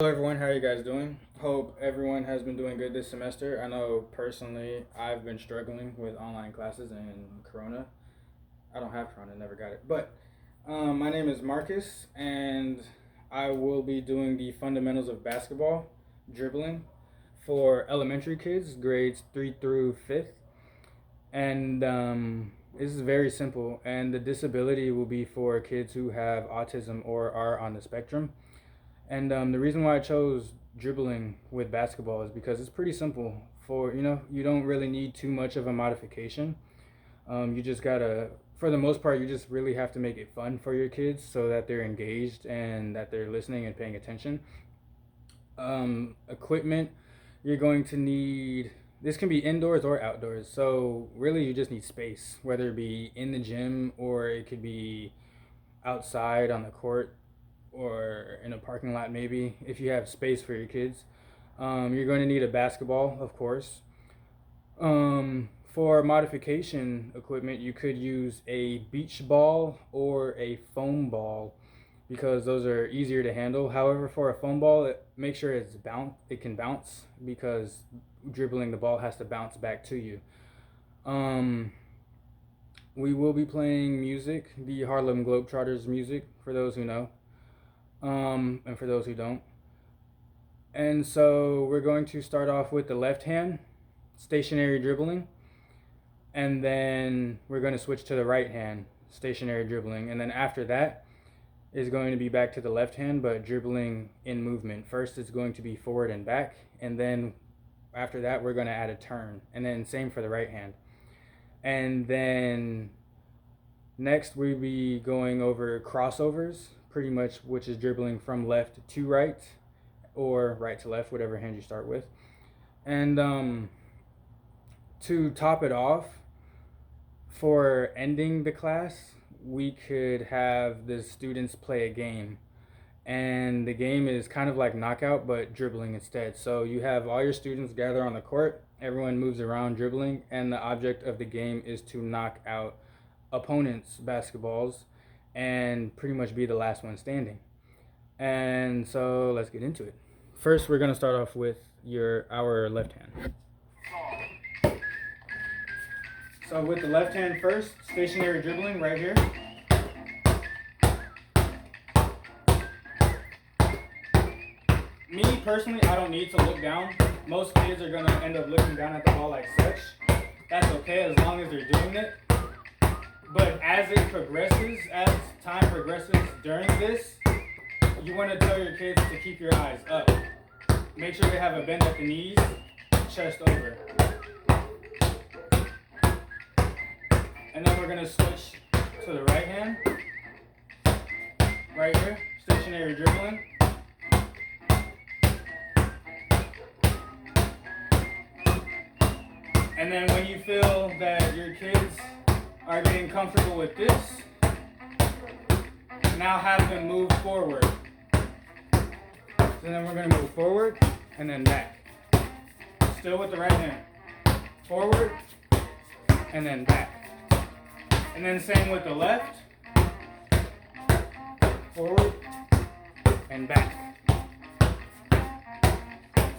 Hello everyone, how are you guys doing? Hope everyone has been doing good this semester. I know personally I've been struggling with online classes and Corona. I don't have Corona, never got it. But my name is Marcus, and I will be doing the fundamentals of basketball, dribbling, for elementary kids, grades 3 through 5th. And this is very simple, and the disability will be for kids who have autism or are on the spectrum. And the reason why I chose dribbling with basketball is because it's pretty simple. You don't really need too much of a modification. You just gotta, for the most part, you just really have to make it fun for your kids so that they're engaged and that they're listening and paying attention. Equipment, you're going to need, this can be indoors or outdoors. So really you just need space, whether it be in the gym or it could be outside on the court or in a parking lot maybe, if you have space for your kids. You're going to need a basketball, of course. For modification equipment, you could use a beach ball or a foam ball because those are easier to handle. However, for a foam ball, make sure it can bounce because dribbling the ball has to bounce back to you. We will be playing music, the Harlem Globetrotters music, for those who know, and for those who don't. And so we're going to start off with the left hand, stationary dribbling, and then we're going to switch to the right hand, stationary dribbling, and then after that is going to be back to the left hand, but dribbling in movement. First it's going to be forward and back, and then after that we're going to add a turn, and then same for the right hand. And then next we'll be going over crossovers, pretty much, which is dribbling from left to right or right to left, whatever hand you start with. And to top it off, for ending the class, we could have the students play a game. And the game is kind of like knockout, but dribbling instead. So you have all your students gather on the court, everyone moves around dribbling, and the object of the game is to knock out opponents' basketballs and pretty much be the last one standing. And so let's get into it. First, we're going to start off with our left hand. So with the left hand first, stationary dribbling right here. Me personally, I don't need to look down. Most kids are going to end up looking down at the ball like such. That's okay as long as they're doing it. But as time progresses during this, you want to tell your kids to keep your eyes up. Make sure they have a bend at the knees, chest over. And then we're going to switch to the right hand. Right here, stationary dribbling. And then when you feel that your kids are getting comfortable with this, now have them move forward. So then we're going to move forward and then back. Still with the right hand. Forward and then back. And then same with the left. Forward and back.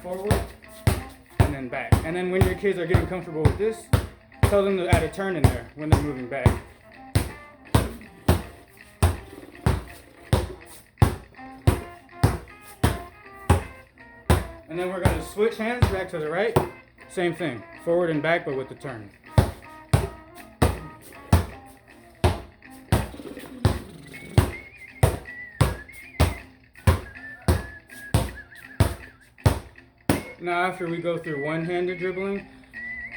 Forward and then back. And then when your kids are getting comfortable with this, tell them to add a turn in there when they're moving back. And then we're going to switch hands back to the right. Same thing, forward and back, but with the turn. Now after we go through one-handed dribbling,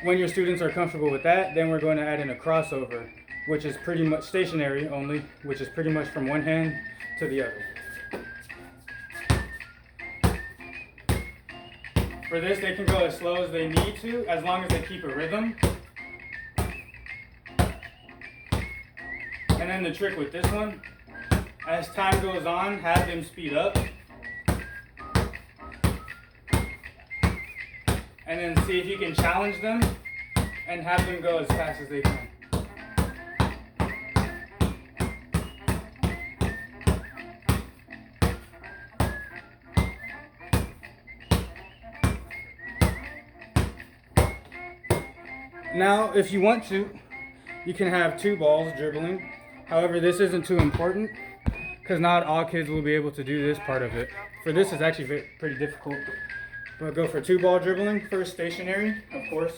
when your students are comfortable with that, then we're going to add in a crossover, which is pretty much stationary only, which is pretty much from one hand to the other. For this, they can go as slow as they need to, as long as they keep a rhythm. And then the trick with this one, as time goes on, have them speed up. And then see if you can challenge them and have them go as fast as they can. Now, if you want to, you can have 2 balls dribbling. However, this isn't too important because not all kids will be able to do this part of it. For this, it's actually pretty difficult. We'll go for 2-ball dribbling, first stationary, of course.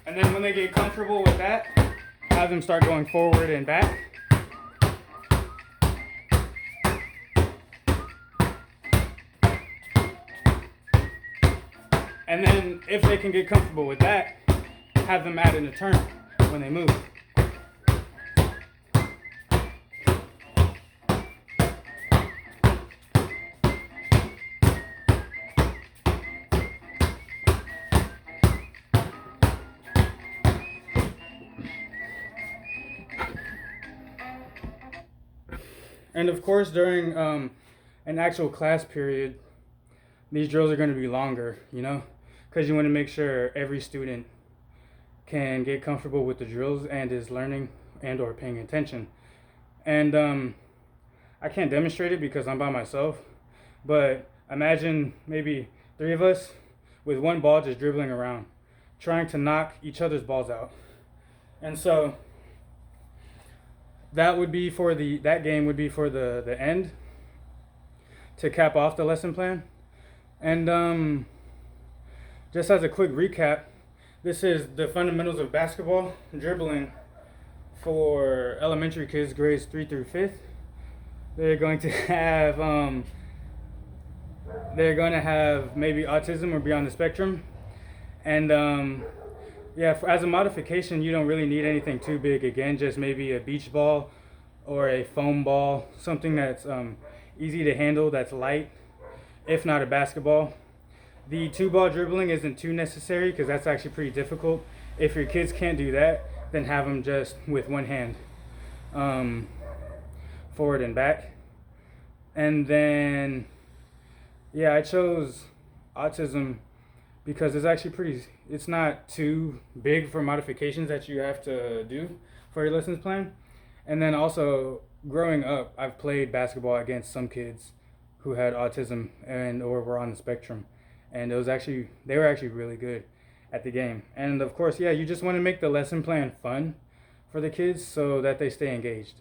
And then when they get comfortable with that, have them start going forward and back. And then if they can get comfortable with that, have them add in a turn when they move. And of course, during an actual class period, these drills are going to be longer, because you want to make sure every student can get comfortable with the drills and is learning and or paying attention. And I can't demonstrate it because I'm by myself, but imagine maybe 3 of us with 1 ball just dribbling around, trying to knock each other's balls out. And so that game would be for the end to cap off the lesson plan. And just as a quick recap, this is the fundamentals of basketball dribbling for elementary kids, grades 3 through 5th. They're going to have maybe autism or be on the spectrum. And as a modification, you don't really need anything too big. Again, just maybe a beach ball or a foam ball, something that's easy to handle, that's light, if not a basketball. The 2-ball dribbling isn't too necessary because that's actually pretty difficult. If your kids can't do that, then have them just with 1 hand, forward and back. And then, I chose autism because it's not too big for modifications that you have to do for your lessons plan. And then also, growing up, I've played basketball against some kids who had autism and or were on the spectrum. And they were actually really good at the game. And of course, you just want to make the lesson plan fun for the kids so that they stay engaged.